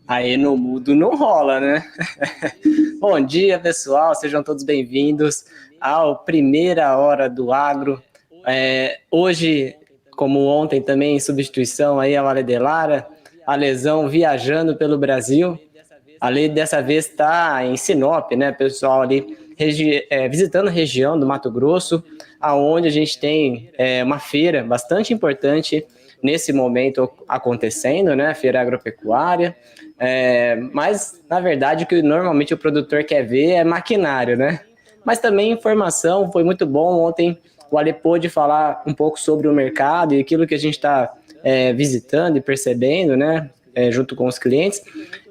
Aí no mudo não rola, né? Bom dia, pessoal, sejam todos bem-vindos ao Primeira Hora do Agro. Hoje, como ontem também, em substituição aí a Vale Delara, a Lesão viajando pelo Brasil. A Lei dessa vez está em Sinop, né, pessoal, ali visitando a região do Mato Grosso, aonde a gente tem uma feira bastante importante nesse momento acontecendo, né, feira agropecuária. Mas, na verdade, o que normalmente o produtor quer ver é maquinário, né? Mas também informação, foi muito bom. Ontem o Ale pôde falar um pouco sobre o mercado e aquilo que a gente está visitando e percebendo, né? Junto com os clientes.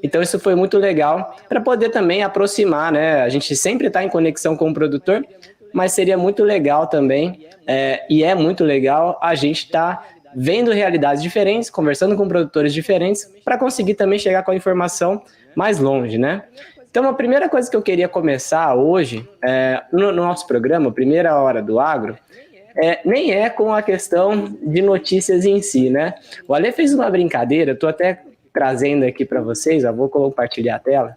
Então, isso foi muito legal para poder também aproximar, né? A gente sempre está em conexão com o produtor, mas seria muito legal também, e é muito legal a gente estar vendo realidades diferentes, conversando com produtores diferentes, para conseguir também chegar com a informação mais longe, né? Então, a primeira coisa que eu queria começar hoje, no nosso programa, Primeira Hora do Agro, nem é com a questão de notícias em si, né? O Ale fez uma brincadeira, estou até trazendo aqui para vocês, vou compartilhar a tela,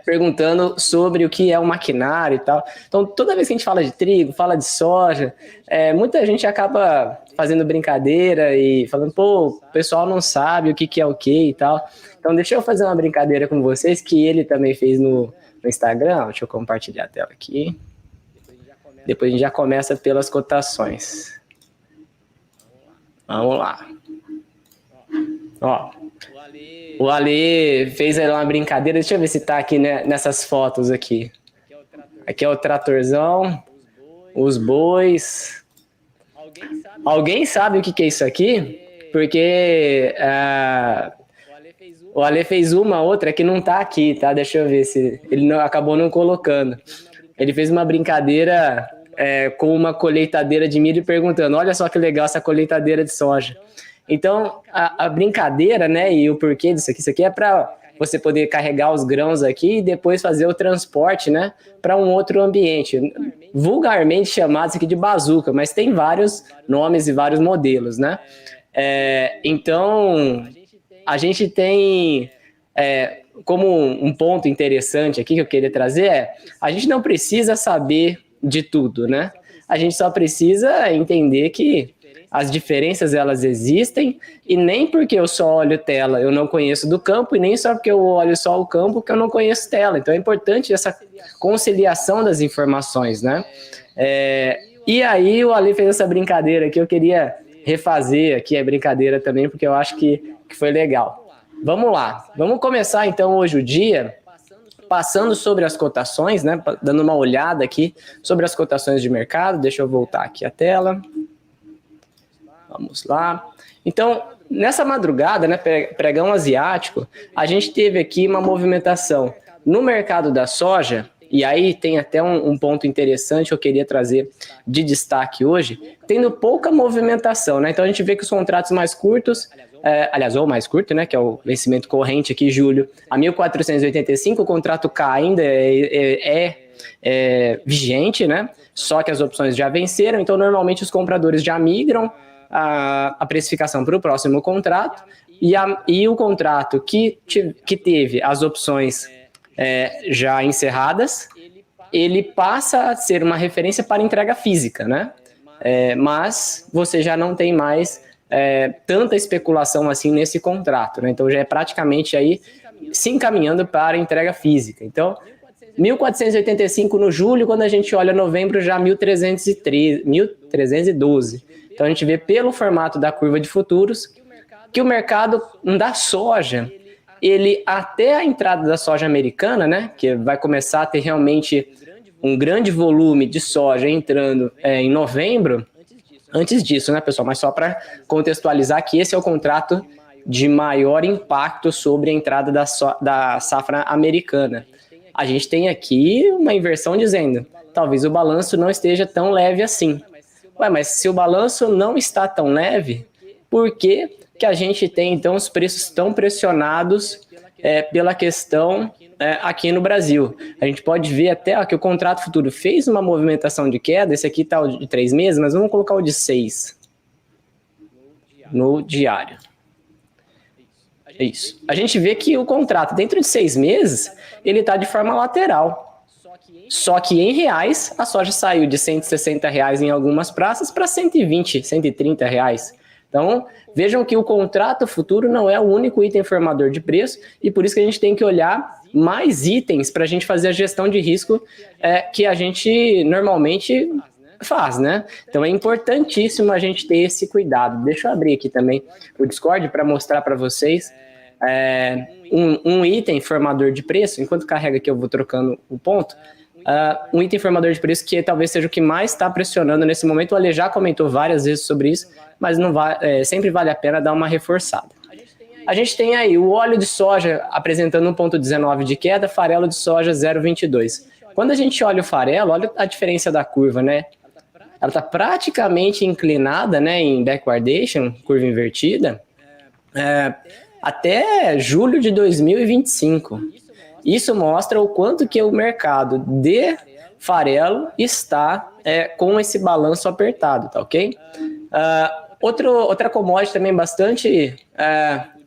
perguntando sobre o que é o maquinário e tal. Então, toda vez que a gente fala de trigo, fala de soja, muita gente acaba fazendo brincadeira e falando, pô, o pessoal não sabe o que é o que e tal. Então, deixa eu fazer uma brincadeira com vocês, que ele também fez no Instagram. Deixa eu compartilhar a tela aqui. Depois a gente já começa pelas cotações. Vamos lá. Ó, o Ale fez aí uma brincadeira. Deixa eu ver se tá aqui, né, nessas fotos aqui. Aqui é o tratorzão, os bois. Alguém sabe o que é isso aqui? Porque o Ale fez uma outra que não tá aqui, tá? Deixa eu ver se ele acabou não colocando. Ele fez uma brincadeira com uma colheitadeira de milho perguntando, olha só que legal essa colheitadeira de soja. Então, a brincadeira, né, e o porquê disso aqui é para você poder carregar os grãos aqui e depois fazer o transporte, né, para um outro ambiente, vulgarmente chamado isso aqui de bazuca, mas tem vários nomes e vários modelos, né. Então, a gente tem como um ponto interessante aqui que eu queria trazer a gente não precisa saber de tudo, né? A gente só precisa entender que as diferenças elas existem e nem porque eu só olho tela eu não conheço do campo e nem só porque eu olho só o campo que eu não conheço tela. Então é importante essa conciliação das informações, né? E aí o Ali fez essa brincadeira que eu queria refazer aqui a brincadeira também porque eu acho que foi legal. Vamos lá, vamos começar então hoje o dia passando sobre as cotações, né? Dando uma olhada aqui sobre as cotações de mercado. Deixa eu voltar aqui a tela. Vamos lá. Então, nessa madrugada, né, pregão asiático, a gente teve aqui uma movimentação no mercado da soja, e aí tem até um ponto interessante que eu queria trazer de destaque hoje, tendo pouca movimentação, né? Então a gente vê que os contratos mais curtos, aliás, ou mais curto, né, que é o vencimento corrente aqui, julho, a 1.485, o contrato K ainda é vigente, né? Só que as opções já venceram, então normalmente os compradores já migram a precificação para o próximo contrato, e o contrato que teve as opções já encerradas, ele passa a ser uma referência para entrega física, né? Mas você já não tem mais tanta especulação assim nesse contrato, né? Então já é praticamente aí se encaminhando para a entrega física. Então, 1.485 no julho, quando a gente olha novembro, já 1.312. Então a gente vê pelo formato da curva de futuros que o mercado da soja, ele até a entrada da soja americana, né, que vai começar a ter realmente um grande volume de soja entrando em novembro, antes disso, né, pessoal, mas só para contextualizar que esse é o contrato de maior impacto sobre a entrada da safra americana. A gente tem aqui uma inversão dizendo, talvez o balanço não esteja tão leve assim. Ué, mas se o balanço não está tão leve, por que a gente tem, então, os preços tão pressionados pela questão aqui no Brasil? A gente pode ver até que o contrato futuro fez uma movimentação de queda, esse aqui está o de 3 meses, mas vamos colocar o de 6 no diário. Isso. A gente vê que o contrato, dentro de 6 meses, ele está de forma lateral. Só que em reais, a soja saiu de R$ 160 em algumas praças para R$ 120, R$ 130. Então, vejam que o contrato futuro não é o único item formador de preço e por isso que a gente tem que olhar mais itens para a gente fazer a gestão de risco que a gente normalmente faz, né? Então é importantíssimo a gente ter esse cuidado. Deixa eu abrir aqui também o Discord para mostrar para vocês um item formador de preço. Enquanto carrega aqui eu vou trocando o ponto. Um item formador de preço que talvez seja o que mais está pressionando nesse momento. O Ale já comentou várias vezes sobre isso, mas não sempre vale a pena dar uma reforçada. A gente tem aí o óleo de soja apresentando 1,19 de queda, farelo de soja 0,22. Quando a gente olha o farelo, olha a diferença da curva, né? Ela está praticamente inclinada, né, em backwardation, curva invertida, até julho de 2025. Isso mostra o quanto que o mercado de farelo está com esse balanço apertado, tá ok? Outra commodity também bastante,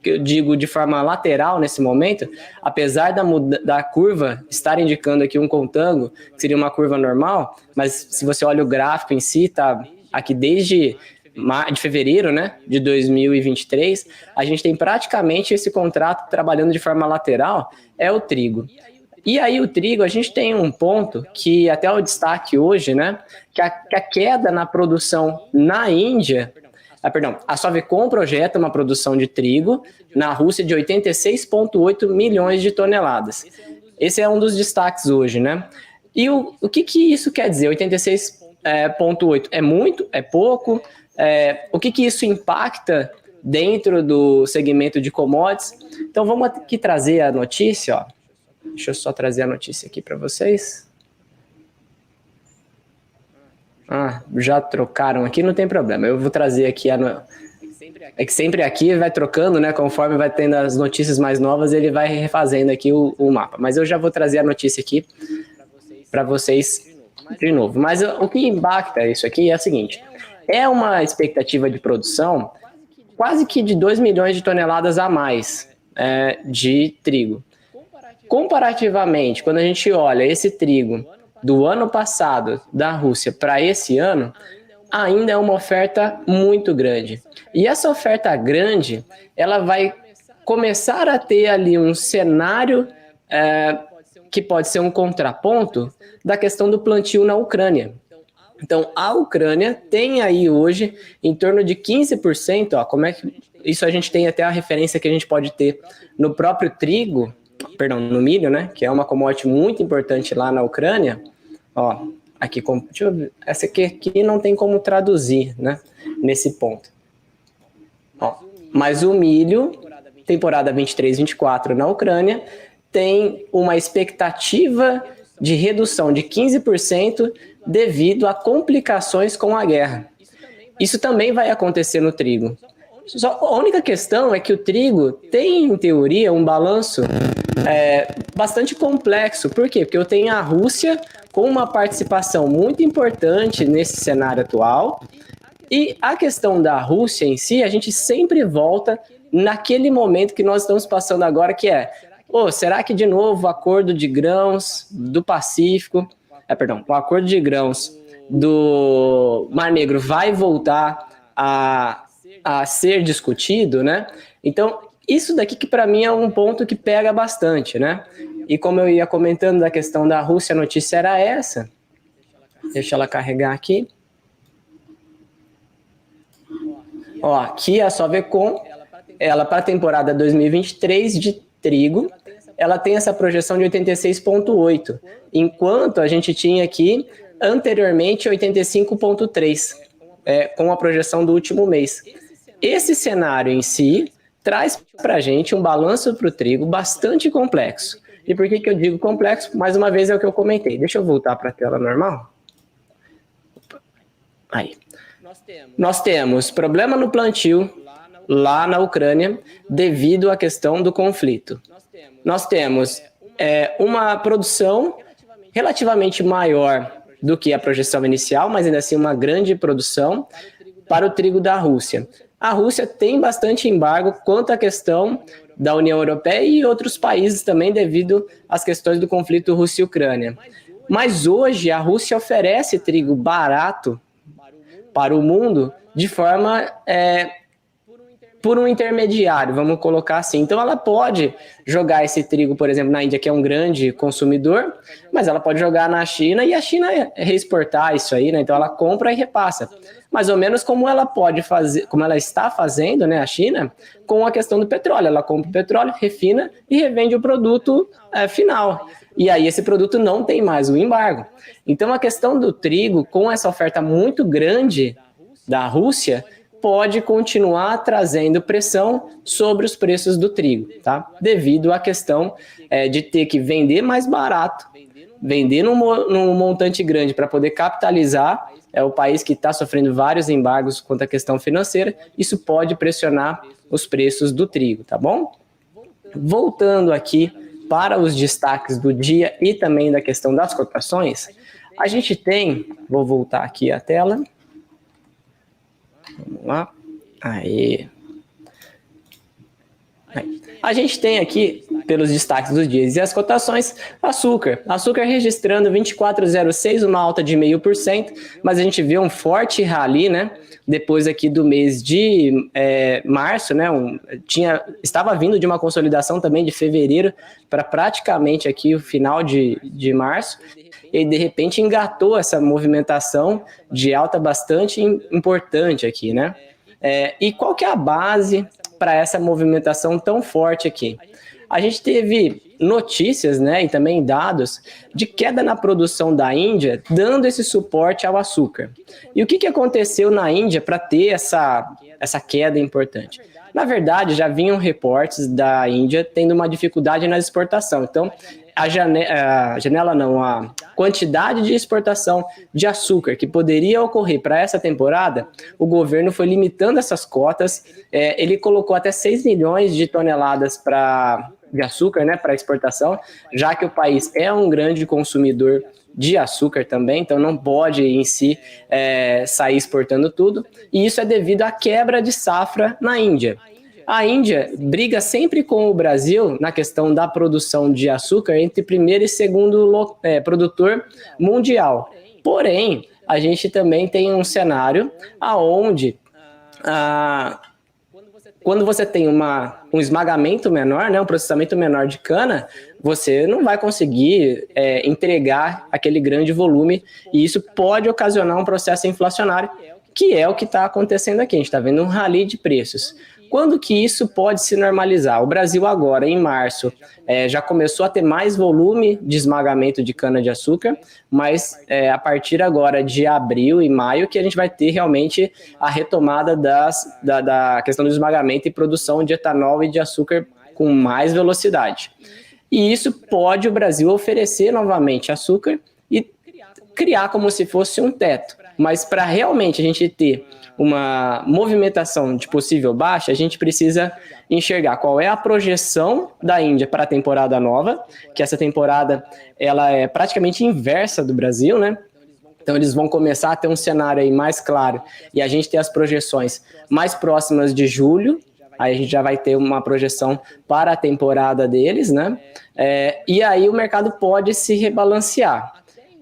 que eu digo de forma lateral nesse momento, apesar da curva estar indicando aqui um contango, que seria uma curva normal, mas se você olha o gráfico em si, tá aqui desde de fevereiro, né, de 2023, a gente tem praticamente esse contrato trabalhando de forma lateral, é o trigo. E aí o trigo, a gente tem um ponto que até o destaque hoje, né, que a queda na produção na Índia, a Sovcom projeta uma produção de trigo na Rússia de 86,8 milhões de toneladas. Esse é um dos destaques hoje, né? E o que isso quer dizer? 86,8 é muito? É pouco? O que isso impacta dentro do segmento de commodities? Então vamos aqui trazer a notícia, ó. Deixa eu só trazer a notícia aqui para vocês. Já trocaram aqui, não tem problema. Eu vou trazer aqui É que sempre aqui vai trocando, né? Conforme vai tendo as notícias mais novas, ele vai refazendo aqui o mapa. Mas eu já vou trazer a notícia aqui para vocês de novo. Mas o que impacta isso aqui é o seguinte: é uma expectativa de produção quase que de 2 milhões de toneladas a mais de trigo. Comparativamente, quando a gente olha esse trigo do ano passado da Rússia para esse ano, ainda é uma oferta muito grande. E essa oferta grande, ela vai começar a ter ali um cenário que pode ser um contraponto da questão do plantio na Ucrânia. Então, a Ucrânia tem aí hoje em torno de 15%, isso a gente tem até a referência que a gente pode ter no próprio trigo, no milho, né, que é uma commodity muito importante lá na Ucrânia. Aqui, deixa eu ver, essa aqui não tem como traduzir, né, nesse ponto. Mas o milho, temporada 23-24 na Ucrânia, tem uma expectativa de redução de 15% devido a complicações com a guerra. Isso também vai acontecer no trigo. A única questão é que o trigo tem, em teoria, um balanço bastante complexo. Por quê? Porque eu tenho a Rússia com uma participação muito importante nesse cenário atual, e a questão da Rússia em si, a gente sempre volta naquele momento que nós estamos passando agora, que será que de novo o acordo de grãos do Pacífico, o acordo de grãos do Mar Negro vai voltar a ser discutido, né? Então, isso daqui que para mim é um ponto que pega bastante, né? E como eu ia comentando da questão da Rússia, a notícia era essa. Deixa ela carregar aqui. Aqui a Sovcom, ela para a temporada 2023 de trigo, ela tem essa projeção de 86,8, enquanto a gente tinha aqui anteriormente 85,3, com a projeção do último mês. Esse cenário em si traz para a gente um balanço para o trigo bastante complexo. E por que eu digo complexo? Mais uma vez é o que eu comentei. Deixa eu voltar para a tela normal. Aí. Nós temos problema no plantio lá na Ucrânia devido à questão do conflito. Nós temos uma produção relativamente maior do que a projeção inicial, mas ainda assim uma grande produção para o trigo da Rússia. A Rússia tem bastante embargo quanto à questão da União Europeia e outros países também devido às questões do conflito Rússia e Ucrânia. Mas hoje a Rússia oferece trigo barato para o mundo de forma por um intermediário, vamos colocar assim. Então ela pode jogar esse trigo, por exemplo, na Índia, que é um grande consumidor, mas ela pode jogar na China e a China reexportar isso aí, né? Então ela compra e repassa. Mais ou menos como ela pode fazer, como ela está fazendo, né, a China, com a questão do petróleo. Ela compra o petróleo, refina e revende o produto final. E aí esse produto não tem mais o embargo. Então a questão do trigo, com essa oferta muito grande da Rússia, pode continuar trazendo pressão sobre os preços do trigo, tá? Devido à questão de ter que vender mais barato, vender num montante grande para poder capitalizar o país que está sofrendo vários embargos quanto à questão financeira, isso pode pressionar os preços do trigo, tá bom? Voltando aqui para os destaques do dia e também da questão das cotações, a gente tem, vou voltar aqui a tela. Vamos lá. Aí. A gente tem aqui, pelos destaques dos dias e as cotações, açúcar. Açúcar registrando 24,06, uma alta de 0,5%, mas a gente vê um forte rally, né? Depois aqui do mês de março, né? Estava vindo de uma consolidação também de fevereiro para praticamente aqui o final de março. E de repente engatou essa movimentação de alta bastante importante aqui, né? E qual que é a base para essa movimentação tão forte aqui? A gente teve notícias, né, e também dados de queda na produção da Índia, dando esse suporte ao açúcar. E o que aconteceu na Índia para ter essa queda importante? Na verdade, já vinham reportes da Índia tendo uma dificuldade na exportação. Então, a quantidade de exportação de açúcar que poderia ocorrer para essa temporada, o governo foi limitando essas cotas, ele colocou até 6 milhões de toneladas de açúcar, né, para exportação, já que o país é um grande consumidor de açúcar também, então não pode em si sair exportando tudo, e isso é devido à quebra de safra na Índia. A Índia briga sempre com o Brasil na questão da produção de açúcar entre primeiro e segundo produtor mundial. Porém, a gente também tem um cenário onde, quando você tem um esmagamento menor, né, um processamento menor de cana, você não vai conseguir entregar aquele grande volume, e isso pode ocasionar um processo inflacionário, que é o que está acontecendo aqui. A gente está vendo um rally de preços. Quando que isso pode se normalizar? O Brasil agora, em março, já começou a ter mais volume de esmagamento de cana-de-açúcar, mas a partir agora de abril e maio que a gente vai ter realmente a retomada da questão do esmagamento e produção de etanol e de açúcar com mais velocidade. E isso pode o Brasil oferecer novamente açúcar e criar como se fosse um teto. Mas para realmente a gente ter uma movimentação de possível baixa, a gente precisa enxergar qual é a projeção da Índia para a temporada nova, que essa temporada ela é praticamente inversa do Brasil, né? Então eles vão começar a ter um cenário aí mais claro, e a gente tem as projeções mais próximas de julho, aí a gente já vai ter uma projeção para a temporada deles, né? E aí o mercado pode se rebalancear.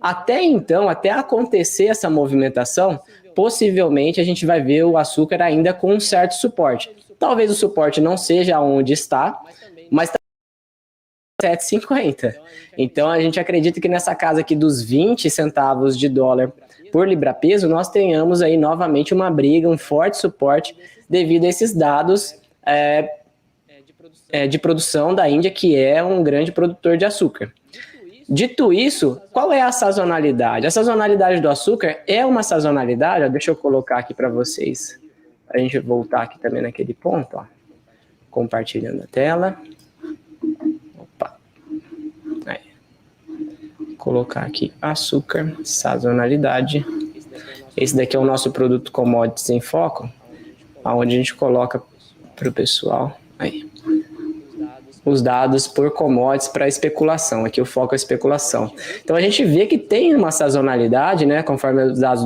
Até então, até acontecer essa movimentação, possivelmente a gente vai ver o açúcar ainda com um certo suporte. Talvez o suporte não seja onde está, mas está 7,50. Então a gente acredita que nessa casa aqui dos 20 centavos de dólar por libra-peso, nós tenhamos aí novamente uma briga, um forte suporte devido a esses dados de produção da Índia, que é um grande produtor de açúcar. Dito isso, qual é a sazonalidade? A sazonalidade do açúcar é uma sazonalidade, deixa eu colocar aqui para vocês, para a gente voltar aqui também naquele ponto, ó, compartilhando a tela. Opa. Aí. Vou colocar aqui açúcar, sazonalidade. Esse daqui é o nosso produto Commodities em Foco, onde a gente coloca para o pessoal. Aí. os dados por commodities para especulação. Aqui o foco é a especulação. Então a gente vê que tem uma sazonalidade, né, conforme os dados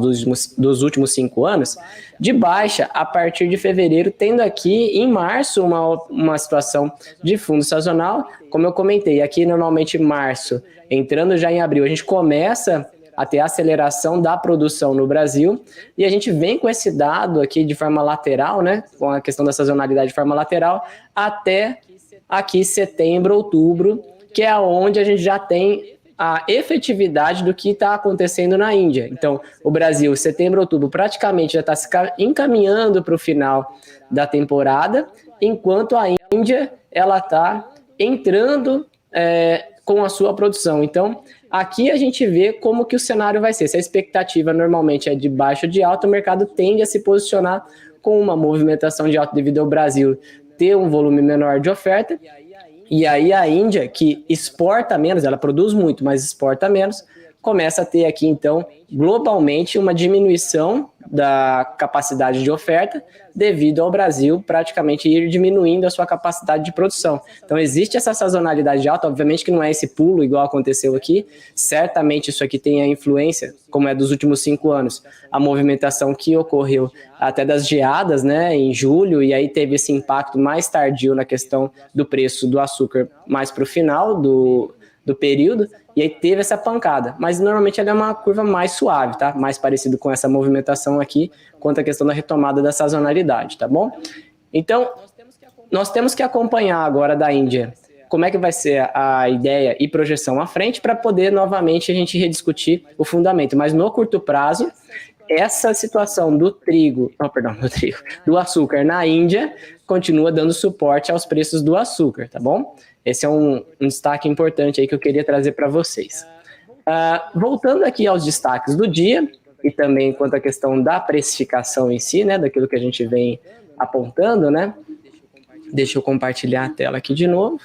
dos últimos 5 anos, de baixa a partir de fevereiro, tendo aqui em março uma situação de fundo sazonal, como eu comentei, aqui normalmente março, entrando já em abril, a gente começa a ter aceleração da produção no Brasil, e a gente vem com esse dado aqui de forma lateral, né, com a questão da sazonalidade de forma lateral, até aqui setembro, outubro, que é onde a gente já tem a efetividade do que está acontecendo na Índia. Então, o Brasil, setembro, outubro, praticamente já está se encaminhando para o final da temporada, enquanto a Índia ela está entrando com a sua produção. Então, aqui a gente vê como que o cenário vai ser. Se a expectativa normalmente é de baixa ou de alta, o mercado tende a se posicionar com uma movimentação de alta devido ao Brasil ter um volume menor de oferta, e aí a Índia, que exporta menos, ela produz muito, mas exporta menos, começa a ter aqui, então, globalmente, uma diminuição da capacidade de oferta devido ao Brasil praticamente ir diminuindo a sua capacidade de produção. Então, existe essa sazonalidade alta, obviamente que não é esse pulo igual aconteceu aqui, certamente isso aqui tem a influência, como é dos últimos 5 anos, a movimentação que ocorreu até das geadas, né, em julho, e aí teve esse impacto mais tardio na questão do preço do açúcar mais para o final do período, e aí teve essa pancada, mas normalmente ela é uma curva mais suave, tá? Mais parecido com essa movimentação aqui, quanto a questão da retomada da sazonalidade, tá bom? Então, nós temos que acompanhar agora da Índia como é que vai ser a ideia e projeção à frente para poder novamente a gente rediscutir o fundamento, mas no curto prazo, essa situação do do açúcar na Índia continua dando suporte aos preços do açúcar, tá bom? Esse é um destaque importante aí que eu queria trazer para vocês. Voltando aqui aos destaques do dia, e também quanto à questão da precificação em si, né, daquilo que a gente vem apontando, né? Deixa eu compartilhar a tela aqui de novo.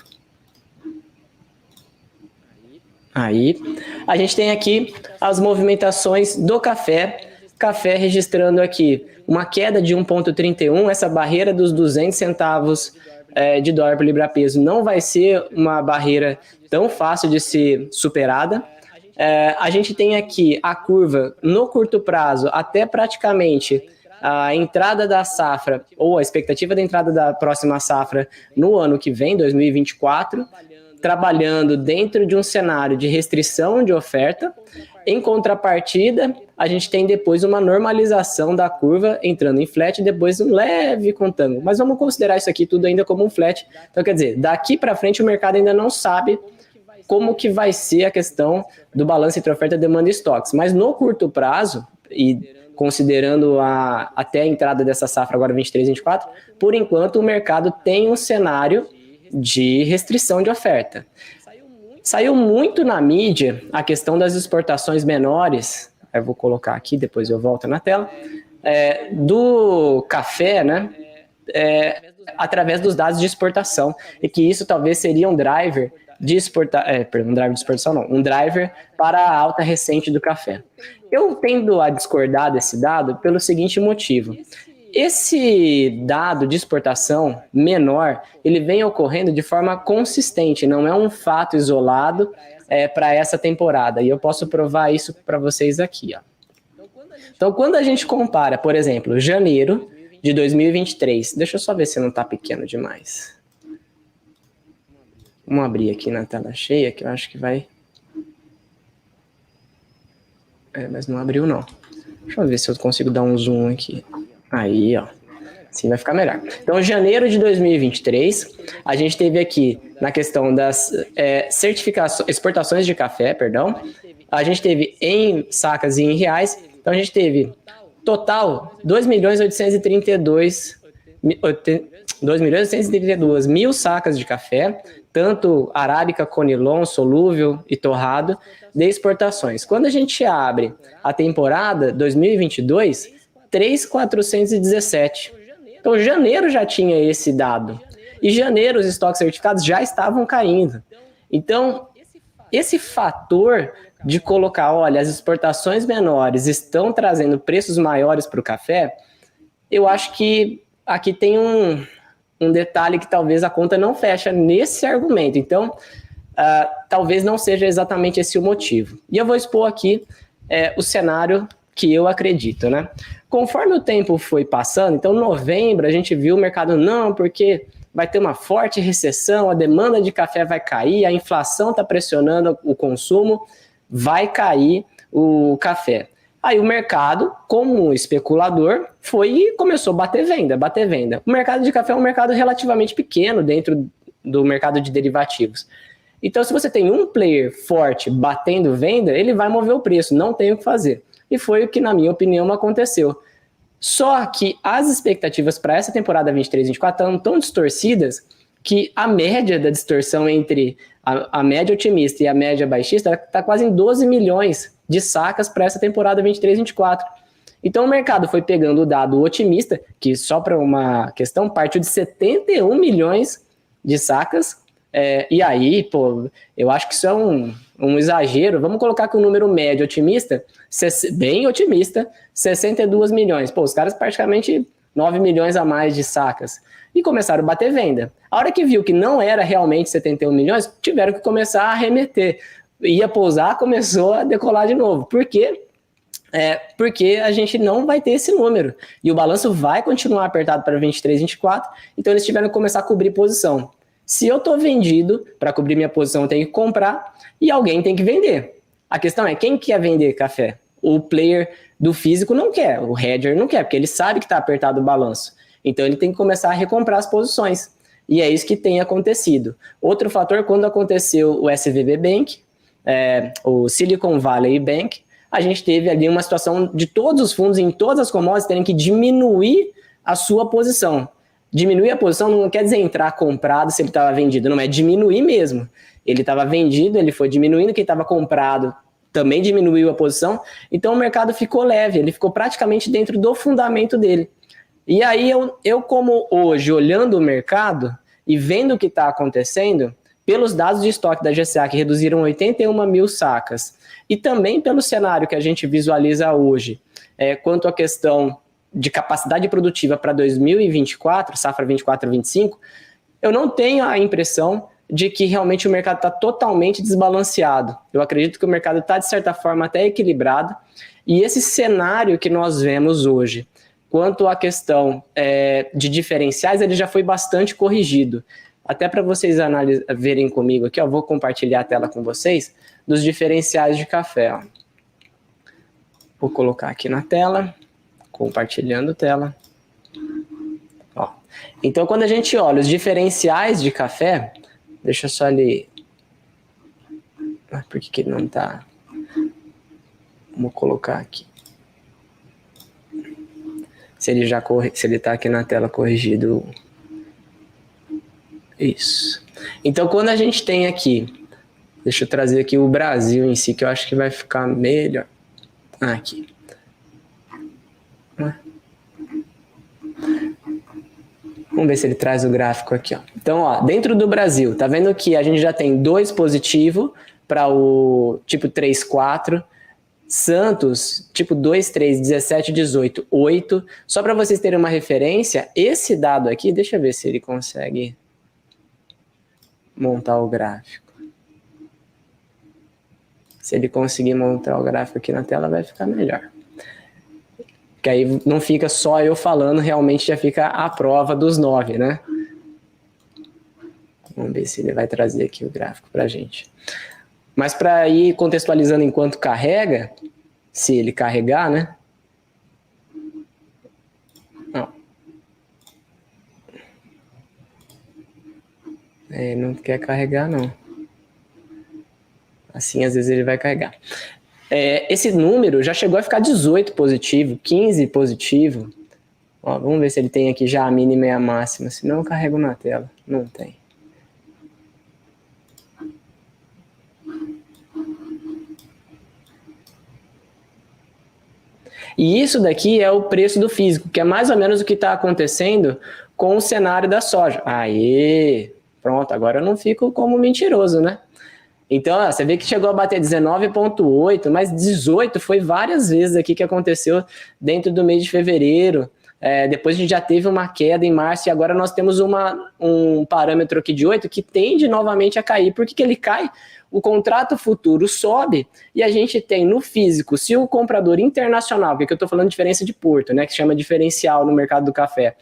Aí, a gente tem aqui as movimentações do café registrando aqui uma queda de 1,31, essa barreira dos 200 centavos de dólar por libra-peso não vai ser uma barreira tão fácil de ser superada. A gente tem aqui a curva no curto prazo até praticamente a entrada da safra, ou a expectativa da entrada da próxima safra no ano que vem, 2024, trabalhando dentro de um cenário de restrição de oferta. Em contrapartida, a gente tem depois uma normalização da curva entrando em flat e depois um leve contango. Mas vamos considerar isso aqui tudo ainda como um flat. Então, quer dizer, daqui para frente o mercado ainda não sabe como que vai ser a questão do balanço entre oferta, demanda e estoques. Mas no curto prazo, e considerando até a entrada dessa safra agora 23, 24, por enquanto o mercado tem um cenário de restrição de oferta. Saiu muito na mídia a questão das exportações menores, eu vou colocar aqui, depois eu volto na tela, do café, né, através dos dados de exportação, e que isso talvez seria um driver de um driver para a alta recente do café. Eu tendo a discordar desse dado pelo seguinte motivo. Esse dado de exportação menor, ele vem ocorrendo de forma consistente, não é um fato isolado para essa temporada. E eu posso provar isso para vocês aqui. Ó. Então, quando a gente compara, por exemplo, janeiro de 2023, deixa eu só ver se não está pequeno demais. Vamos abrir aqui na tela cheia, que eu acho que vai... mas não abriu, não. Deixa eu ver se eu consigo dar um zoom aqui. Aí, ó. Assim vai ficar melhor. Então, janeiro de 2023, a gente teve aqui, na questão das exportações de café, perdão, a gente teve em sacas e em reais, então a gente teve total 2.832 mil sacas de café, tanto arábica, conilon, solúvel e torrado, de exportações. Quando a gente abre a temporada 2022, 3.417. Então, janeiro já tinha esse dado. E janeiro, os estoques certificados já estavam caindo. Então, esse fator de colocar, olha, as exportações menores estão trazendo preços maiores para o café, eu acho que aqui tem um detalhe que talvez a conta não fecha nesse argumento. Então, talvez não seja exatamente esse o motivo. E eu vou expor aqui o cenário que eu acredito, né? Conforme o tempo foi passando, então em novembro a gente viu o mercado, não, porque vai ter uma forte recessão, a demanda de café vai cair, a inflação está pressionando o consumo, vai cair o café. Aí o mercado, como especulador, foi e começou a bater venda. O mercado de café é um mercado relativamente pequeno dentro do mercado de derivativos. Então, se você tem um player forte batendo venda, ele vai mover o preço, não tem o que fazer. E foi o que, na minha opinião, aconteceu. Só que as expectativas para essa temporada 23-24 estão tão distorcidas que a média da distorção entre a média otimista e a média baixista está quase em 12 milhões de sacas para essa temporada 23-24. Então o mercado foi pegando o dado otimista, que só para uma questão partiu de 71 milhões de sacas, e aí, pô, eu acho que isso é um exagero. Vamos colocar que o número médio otimista, bem otimista, 62 milhões. Pô, os caras praticamente 9 milhões a mais de sacas. E começaram a bater venda. A hora que viu que não era realmente 71 milhões, tiveram que começar a arremeter. Ia pousar, começou a decolar de novo. Por quê? Porque a gente não vai ter esse número. E o balanço vai continuar apertado para 23, 24. Então eles tiveram que começar a cobrir posição. Se eu estou vendido, para cobrir minha posição eu tenho que comprar e alguém tem que vender. A questão é, quem quer vender café? O player do físico não quer, o hedger não quer, porque ele sabe que está apertado o balanço. Então ele tem que começar a recomprar as posições. E é isso que tem acontecido. Outro fator, quando aconteceu o SVB Bank, o Silicon Valley Bank, a gente teve ali uma situação de todos os fundos em todas as commodities terem que diminuir a sua posição. Diminuir a posição não quer dizer entrar comprado se ele estava vendido, não, é diminuir mesmo. Ele estava vendido, ele foi diminuindo, quem estava comprado também diminuiu a posição, então o mercado ficou leve, ele ficou praticamente dentro do fundamento dele. E aí eu como hoje, olhando o mercado e vendo o que está acontecendo, pelos dados de estoque da GCA, que reduziram 81 mil sacas, e também pelo cenário que a gente visualiza hoje, quanto à questão de capacidade produtiva para 2024, safra 24-25, eu não tenho a impressão de que realmente o mercado está totalmente desbalanceado. Eu acredito que o mercado está, de certa forma, até equilibrado, e esse cenário que nós vemos hoje, quanto à questão de diferenciais, ele já foi bastante corrigido. Até para vocês verem comigo aqui, eu vou compartilhar a tela com vocês, dos diferenciais de café. Ó. Vou colocar aqui na tela. Compartilhando tela. Ó. Então, quando a gente olha os diferenciais de café, deixa eu só ali. Por que ele não está? Vou colocar aqui. Se ele está aqui na tela corrigido. Isso. Então, quando a gente tem aqui, deixa eu trazer aqui o Brasil em si, que eu acho que vai ficar melhor. Aqui. Vamos ver se ele traz o gráfico aqui. Ó. Então, ó, dentro do Brasil, tá vendo que a gente já tem 2 positivo para o tipo 3, 4. Santos, tipo 2, 3, 17, 18, 8. Só para vocês terem uma referência, esse dado aqui, deixa eu ver se ele consegue montar o gráfico. Se ele conseguir montar o gráfico aqui na tela, vai ficar melhor. Que aí não fica só eu falando, realmente já fica a prova dos 9, né? Vamos ver se ele vai trazer aqui o gráfico para a gente. Mas para ir contextualizando enquanto carrega, se ele carregar, né? Não. Não quer carregar, não. Assim, às vezes ele vai carregar. Esse número já chegou a ficar 18 positivo, 15 positivo. Ó, vamos ver se ele tem aqui já a mínima e a máxima. Se não, eu carrego na tela. Não tem. E isso daqui é o preço do físico, que é mais ou menos o que está acontecendo com o cenário da soja. Aí, pronto, agora eu não fico como mentiroso, né? Então, ó, você vê que chegou a bater 19,8, mas 18 foi várias vezes aqui que aconteceu dentro do mês de fevereiro, Depois a gente já teve uma queda em março e agora nós temos um parâmetro aqui de 8 que tende novamente a cair. Por que ele cai? O contrato futuro sobe e a gente tem no físico, se o comprador internacional, que eu estou falando de diferença de porto, né, que se chama diferencial no mercado do café,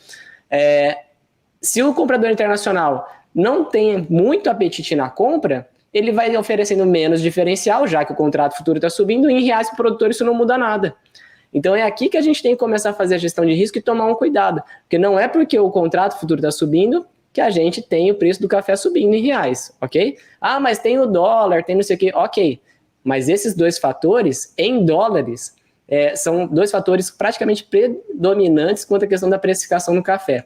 se o comprador internacional não tem muito apetite na compra, ele vai oferecendo menos diferencial, já que o contrato futuro está subindo, e em reais para o produtor isso não muda nada. Então é aqui que a gente tem que começar a fazer a gestão de risco e tomar um cuidado, porque não é porque o contrato futuro está subindo que a gente tem o preço do café subindo em reais, ok? Ah, mas tem o dólar, tem não sei o quê, ok. Mas esses dois fatores, em dólares, são dois fatores praticamente predominantes quanto à questão da precificação do café,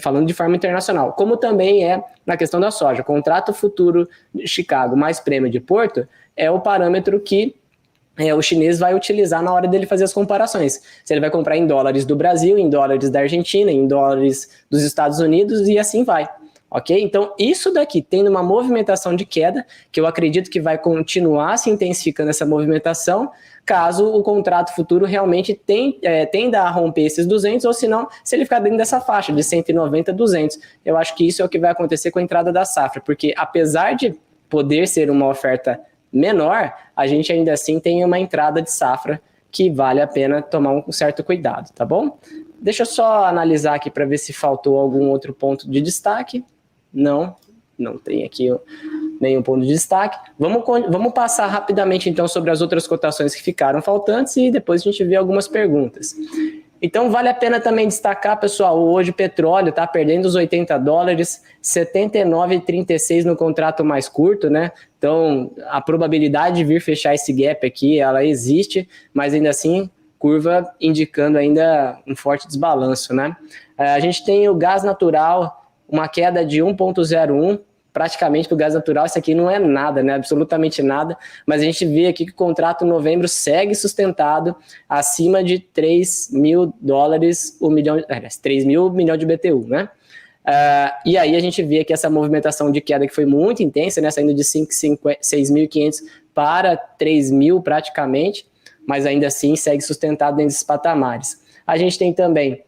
falando de forma internacional, como também é na questão da soja. Contrato futuro de Chicago mais prêmio de Porto é o parâmetro que o chinês vai utilizar na hora dele fazer as comparações. Se ele vai comprar em dólares do Brasil, em dólares da Argentina, em dólares dos Estados Unidos e assim vai. Ok? Então, isso daqui, tendo uma movimentação de queda, que eu acredito que vai continuar se intensificando essa movimentação, caso o contrato futuro realmente tenda a romper esses 200, ou se não, se ele ficar dentro dessa faixa de 190 a 200. Eu acho que isso é o que vai acontecer com a entrada da safra, porque apesar de poder ser uma oferta menor, a gente ainda assim tem uma entrada de safra que vale a pena tomar um certo cuidado, tá bom? Deixa eu só analisar aqui para ver se faltou algum outro ponto de destaque. Não tem aqui nenhum ponto de destaque. Vamos passar rapidamente então sobre as outras cotações que ficaram faltantes e depois a gente vê algumas perguntas. Então vale a pena também destacar, pessoal, hoje o petróleo está perdendo os $80, 79,36 no contrato mais curto, né? Então a probabilidade de vir fechar esse gap aqui, ela existe, mas ainda assim, curva indicando ainda um forte desbalanço, né? A gente tem o gás natural, uma queda de 1,01, praticamente para o gás natural, isso aqui não é nada, né? Absolutamente nada, mas a gente vê aqui que o contrato em novembro segue sustentado acima de $3.000 o milhão, 3.000 milhão de BTU, né? E aí a gente vê aqui essa movimentação de queda que foi muito intensa, né? Saindo de 6.500 para 3.000 praticamente, mas ainda assim segue sustentado dentro desses patamares. A gente tem também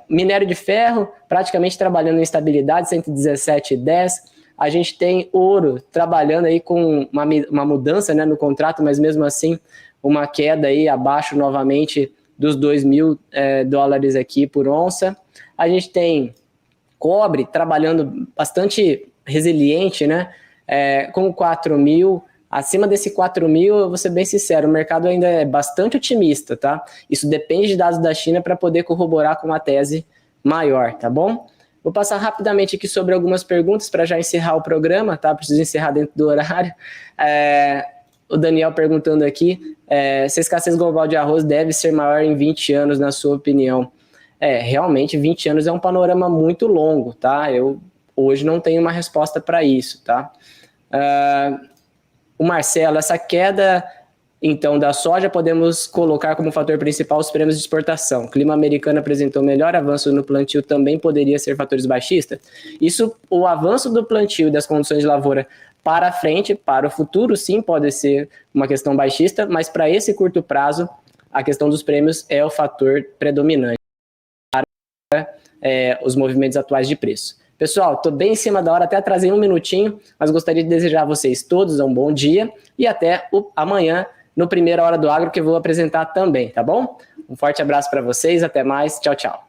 minério de ferro, praticamente trabalhando em estabilidade, 117,10. A gente tem ouro trabalhando aí com uma mudança, né, no contrato, mas mesmo assim uma queda aí abaixo novamente dos $2.000 aqui por onça. A gente tem cobre trabalhando bastante resiliente, né, com 4.000. Acima desse 4.000, eu vou ser bem sincero, o mercado ainda é bastante otimista, tá? Isso depende de dados da China para poder corroborar com uma tese maior, tá bom? Vou passar rapidamente aqui sobre algumas perguntas para já encerrar o programa, tá? Preciso encerrar dentro do horário. O Daniel perguntando aqui, se a escassez global de arroz deve ser maior em 20 anos, na sua opinião? Realmente 20 anos é um panorama muito longo, tá? Eu hoje não tenho uma resposta para isso, tá? O Marcelo, essa queda, então, da soja, podemos colocar como fator principal os prêmios de exportação. O clima americano apresentou melhor avanço no plantio, também poderia ser fatores baixistas? Isso, o avanço do plantio e das condições de lavoura para frente, para o futuro, sim, pode ser uma questão baixista, mas para esse curto prazo, a questão dos prêmios é o fator predominante para os movimentos atuais de preço. Pessoal, estou bem em cima da hora, até atrasei um minutinho, mas gostaria de desejar a vocês todos um bom dia e até amanhã no Primeira Hora do Agro, que eu vou apresentar também, tá bom? Um forte abraço para vocês, até mais, tchau, tchau.